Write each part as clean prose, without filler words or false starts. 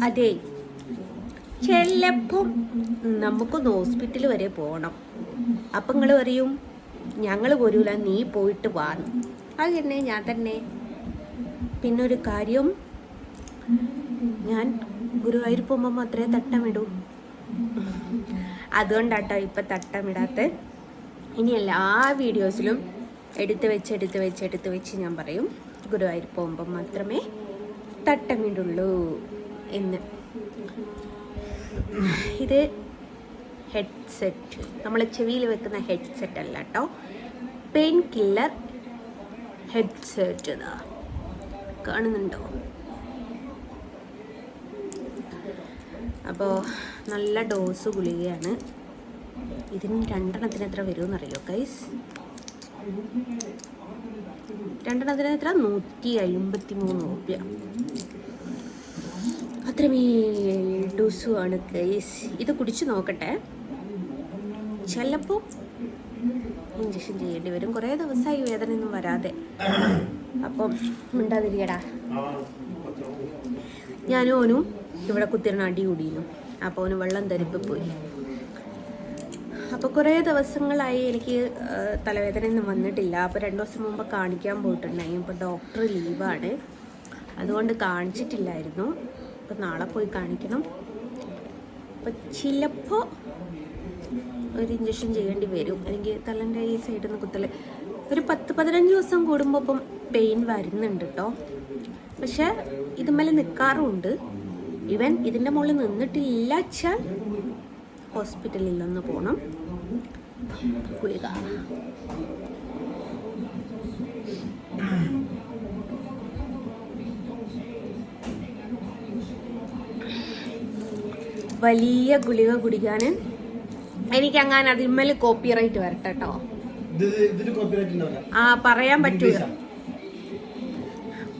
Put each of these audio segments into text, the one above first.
അതെ, ചിലപ്പം നമുക്കൊന്ന് ഹോസ്പിറ്റൽ വരെ പോകണം. അപ്പം നിങ്ങൾ പറയും ഞങ്ങൾ പോരൂല, നീ പോയിട്ട് വാന്ന്. അത് തന്നെ, ഞാൻ തന്നെ. പിന്നൊരു കാര്യം, ഞാൻ ഗുരുവായൂർ പോകുമ്പോൾ മാത്രമേ തട്ടമിടൂ. അതുകൊണ്ടാട്ടോ ഇപ്പം തട്ടമിടാത്ത. ഇനി എല്ലാ വീഡിയോസിലും എടുത്ത് വെച്ച് ഞാൻ പറയും ഗുരുവായൂർ പോകുമ്പോൾ മാത്രമേ തട്ടമിടുള്ളൂ എന്ന്. ഇത് ഹെഡ്സെറ്റ്, നമ്മൾ ചെവിയിൽ വെക്കുന്ന ഹെഡ്സെറ്റ് അല്ല കേട്ടോ, പെയിൻ കില്ലർ ഹെഡ്സെറ്റ്. ഇതാ കാണുന്നുണ്ടോ? അപ്പോൾ നല്ല ഡോസ് ഗുളികയാണ്. ഇതിന് 2 എത്ര വരുമെന്നറിയോ ഗൈസ്? 2 എത്ര? 153 രൂപ. അത്രമേൽ ഡോസുമാണ് ഗൈസ്. ഇത് കുടിച്ച് നോക്കട്ടെ, ചിലപ്പോൾ ഇഞ്ചക്ഷൻ ചെയ്യേണ്ടി വരും. കുറേ ദിവസമായി വേദനയൊന്നും വരാതെ. അപ്പം മിണ്ടാതിരിക്കടാ. ഞാനും ഓനും ഇവിടെ കുത്തിരുന്ന് അടി കൂടിയിരുന്നു. അപ്പോൾ ഓന് വെള്ളം തരിപ്പ് പോയി. അപ്പോൾ കുറേ ദിവസങ്ങളായി എനിക്ക് തലവേദനയൊന്നും വന്നിട്ടില്ല. അപ്പോൾ 2 ദിവസം മുമ്പ് കാണിക്കാൻ പോയിട്ടുണ്ടായി. ഇപ്പോൾ ഡോക്ടർ ലീവാണ്, അതുകൊണ്ട് കാണിച്ചിട്ടില്ലായിരുന്നു. അപ്പോൾ നാളെ പോയി കാണിക്കണം. അപ്പോൾ ചിലപ്പോൾ ഒരു ഇഞ്ചക്ഷൻ ചെയ്യേണ്ടി വരും. എനിക്ക് തലൻ്റെ ഈ സൈഡിൽ നിന്ന് കുത്തൽ ഒരു 10-15 ദിവസം കൂടുമ്പോൾ ഇപ്പം പെയിൻ വരുന്നുണ്ട് കേട്ടോ. പക്ഷെ ഇതുമ്മേലെ നിൽക്കാറുമുണ്ട്. ഇവൻ ഇതിൻ്റെ മുകളിൽ നിന്നിട്ടില്ല വെച്ചാൽ ഹോസ്പിറ്റലിൽ ഒന്ന് പോകണം. ഗുളിക വലിയ ഗുളിക കുടിക്കാൻ എനിക്കങ്ങനെ അതിന്മേൽ കോപ്പിറൈറ്റ് വരട്ടെ കേട്ടോ. ആ പറയാൻ പറ്റൂല.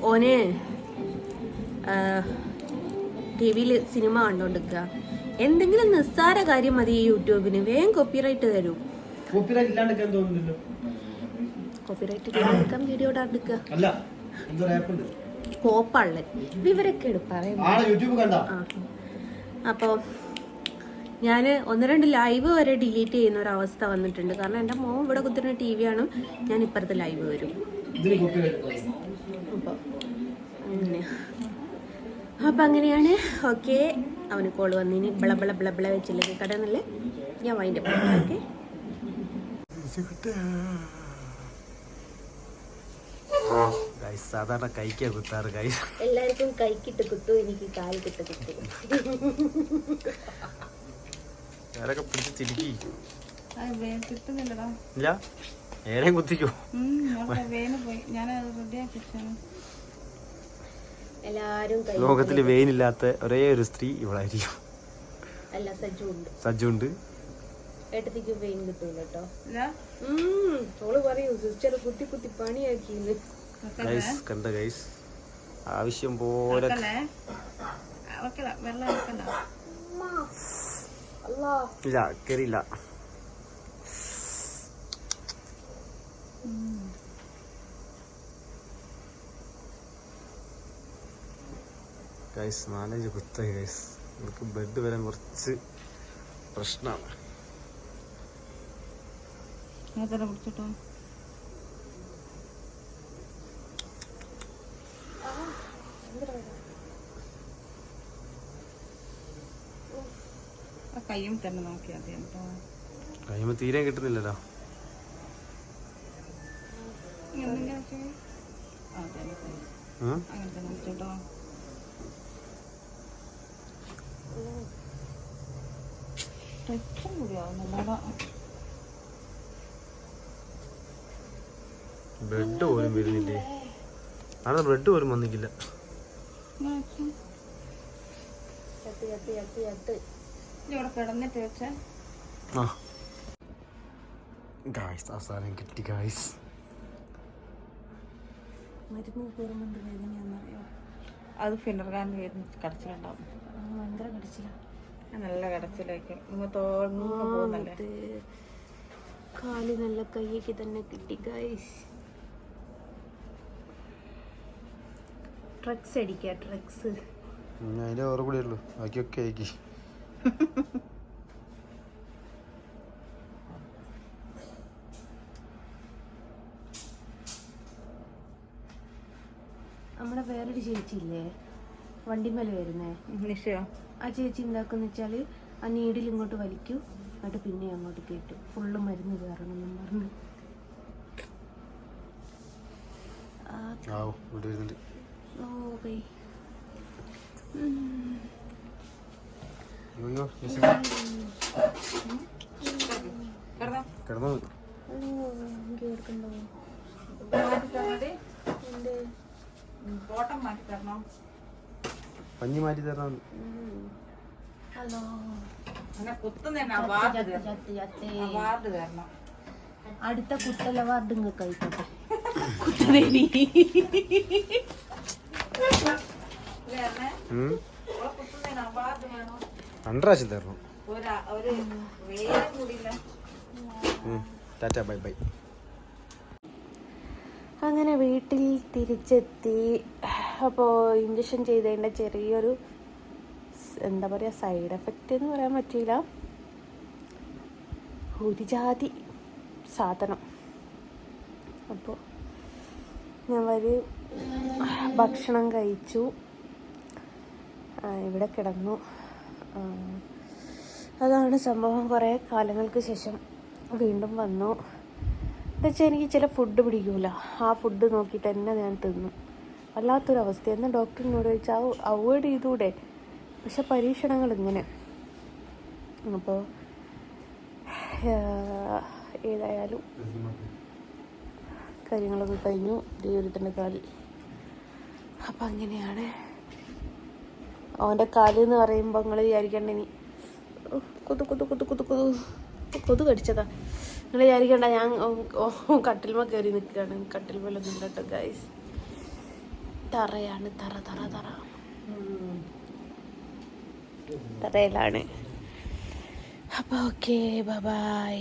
ഓന് TV-യിൽ സിനിമ കണ്ടോണ്ടിരിക്കുക. എന്തെങ്കിലും നിസ്സാര കാര്യം മതി യൂട്യൂബിന് വേഗം കോപ്പിറൈറ്റ് തരും. Copyright ഇല്ലാണ്ടിരിക്കാൻ video ഇടാണ്ടിരിക്കുക. കോപ്പുള്ള വിവരക്കേട് പറയാം. അപ്പോൾ ഞാൻ 1-2 ലൈവ് വരെ ഡിലീറ്റ് ചെയ്യുന്ന ഒരു അവസ്ഥ വന്നിട്ടുണ്ട്. കാരണം എൻ്റെ മോൻ ഇവിടെ കുത്തുന്ന TV ആണ്, ഞാൻ ഇപ്പുറത്ത് ലൈവ് വരും. അപ്പോൾ അങ്ങനെ അങ്ങനെയാണ്. ഓക്കെ, അവന് കോൾ വന്നിനി. ബള വെച്ചില്ലെങ്കിൽ കടന്നല്ലേ, ഞാൻ വൈൻഡ് അപ്പ് ചെയ്യാം. ഓക്കെ, സാധാരണ കൈക്കാ കുത്താറ്. എല്ലാവർക്കും കൈക്കിട്ട് കുത്തു, എനിക്ക് കാലിക്കിട്ട് കുത്തു. ലോകത്തില് വെയിനില്ലാത്ത ഒരേ ഒരു സ്ത്രീ ഇവളായിരിക്കും. അല്ല, സജ്ജുണ്ട്. ഏട്ടത്തിക്ക് വെയിൻ കിട്ടൂല കേട്ടോ. ഓള് പറയൂ സിസ്റ്റർ കുത്തി പണിയാക്കിന്ന്. കണ്ട ഗൈസ്, ആവശ്യം പോലെ ഇല്ല, കയറിയില്ല. ഗൈസ് 4-5 കുത്തായി ഗൈസ്. നമുക്ക് ബെഡ് വരാൻ കുറച്ച് പ്രശ്നമാണ്. കയ്യും തന്നെ നോക്കിയാൽ കയ്യുമ്പോ തീരെ കിട്ടുന്നില്ലല്ലോ. അങ്ങനത്തെ നോക്കിട്ടോ. ബ്ലഡ് പോലും വരുന്നില്ലേ? അവിടെ ബ്ലഡ് പോലും വന്നിക്കില്ല. അവസാനം കിട്ടി ഗായ്സ്. അത് ഫിന്നർകാരൻ കടച്ചിലുണ്ടാവും. ഭയങ്കര കടച്ചില്ല, നല്ല കടച്ചിലേക്ക് പോകുന്നല്ലേ. കാല് നല്ല കൈയ്ക്ക് തന്നെ കിട്ടി ഗൈസ്. ട്രക്സ് അടിക്കുക, ട്രക്സ് അതിൻ്റെ ഓരോ കൂടെ ഉള്ളൂ ബാക്കിയൊക്കെ ആക്കി. നമ്മളെ വേറൊരു ചേച്ചിയില്ലേ വണ്ടിമേൽ വരുന്നേ, നിശ്ചയോ? ആ ചേച്ചി എന്താക്കുന്ന വെച്ചാൽ ആ നീഡിൽ ഇങ്ങോട്ട് വലിക്കൂ, എന്നിട്ട് പിന്നെ അങ്ങോട്ട് കയറ്റും. ഫുള്ള് മരുന്ന് കയറണം എന്ന് പറഞ്ഞു. കിടന്നോ ഫോട്ടം മാറ്റി തരണം. പഞ്ഞി മാറ്റി തരണം. ഹലോ അങ്ങനെ കുത്തുന്നതന്നെ അവാർഡ് തരണം. അടുത്ത കുട്ടൽ അവാർഡ് നിങ്ങൾക്ക് ആയിക്കോട്ടെ. കുത്തുദേവി കുത്തുന്നതിന് അവാർഡ് വേണം. 2 പ്രാവശ്യം തരണം. ഒരു വേറെ കൂടിയില്ല. Tata bye bye. അങ്ങനെ വീട്ടിൽ തിരിച്ചെത്തി. അപ്പോൾ ഇഞ്ചക്ഷൻ ചെയ്തതിൻ്റെ ചെറിയൊരു എന്താ പറയുക സൈഡ് എഫക്റ്റ് എന്ന് പറയാൻ പറ്റില്ല, ഒരു ജാതി സാധനം. അപ്പോൾ ഞാൻ ഭക്ഷണം കഴിച്ചു, ഇവിടെ കിടന്നു. അതാണ് സംഭവം. കുറേ കാലങ്ങൾക്ക് ശേഷം വീണ്ടും വന്നു. എന്നുവെച്ചാൽ എനിക്ക് ചില ഫുഡ് പിടിക്കൂല, ആ ഫുഡ് നോക്കിയിട്ട് തന്നെ ഞാൻ തിന്നും. വല്ലാത്തൊരവസ്ഥ. എന്നാൽ ഡോക്ടറിനോട് ചോദിച്ചാൽ അവോയ്ഡ് ചെയ്തൂടെ, പക്ഷെ പരീക്ഷണങ്ങൾ ഇങ്ങനെ. അപ്പോൾ ഏതായാലും കാര്യങ്ങളൊക്കെ കഴിഞ്ഞു. ദൈവത്തിൻ്റെ കാലിൽ അപ്പം അങ്ങനെയാണ്. അവൻ്റെ കാല് എന്ന് പറയുമ്പോൾ നിങ്ങൾ വിചാരിക്കണ്ട ഇനി കൊതു കടിച്ചതാ. നിങ്ങൾ വിചാരിക്കണ്ട ഞാൻ കട്ടിൽമ കയറി നിൽക്കുകയാണ്. കട്ടിൽമേലൊന്നും കേട്ടോ ഗൈസ്, തറയാണ്, തറയിലാണ്. അപ്പോൾ ഓക്കെ ബൈ.